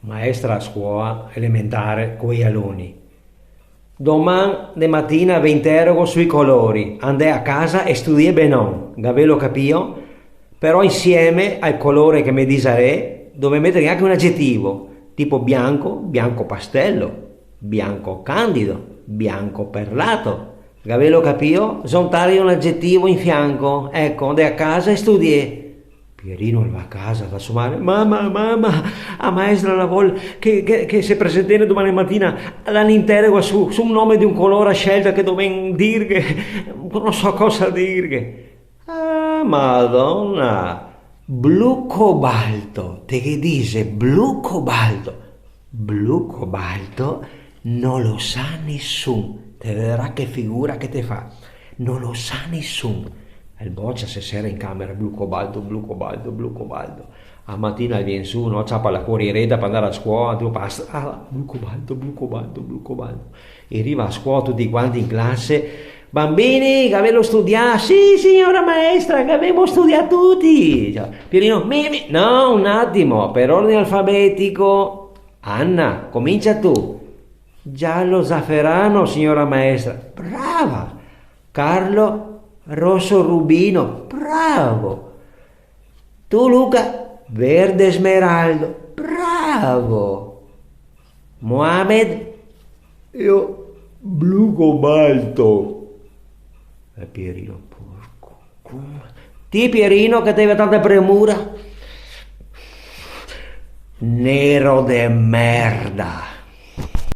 Maestra a scuola elementare con gli alunni. Domani de mattina vi interrogo sui colori. Andai a casa e studiai bene, Gavello capio? Però insieme al colore che mi disarè, dove mettere anche un aggettivo, tipo bianco, bianco pastello, bianco candido, bianco perlato. Gavello capio? Zontare un aggettivo in fianco. Ecco, andai a casa e studiai. Pierino va a casa da sua madre. Mamma, a maestra la vuol che se presentene domani mattina all'interroga su un nome di un colore a scelta che doven dirghe, non so cosa dirghe. Ah, Madonna, blu cobalto, te che dice blu cobalto non lo sa nessuno, te vedrà che figura che te fa, non lo sa nessuno. E il boccia se sera in camera, blu cobalto, blu cobalto, blu cobalto. A mattina viene su, no? Ciappa la corriereta per andare a scuola, tu passa, blu cobalto, blu cobalto, blu cobalto. E arriva a scuola tutti quanti in classe, bambini, che avevo studiato, sì signora maestra, che avevo studiato tutti. Cioè, Pierino, no, un attimo, per ordine alfabetico. Anna, comincia tu. Giallo zafferano, signora maestra. Brava. Carlo, rosso rubino, bravo. Tu Luca, verde smeraldo, bravo. Mohamed, io blu cobalto. E Pierino, porco. Ti Pierino che ti aveva tanta premura. Nero de merda.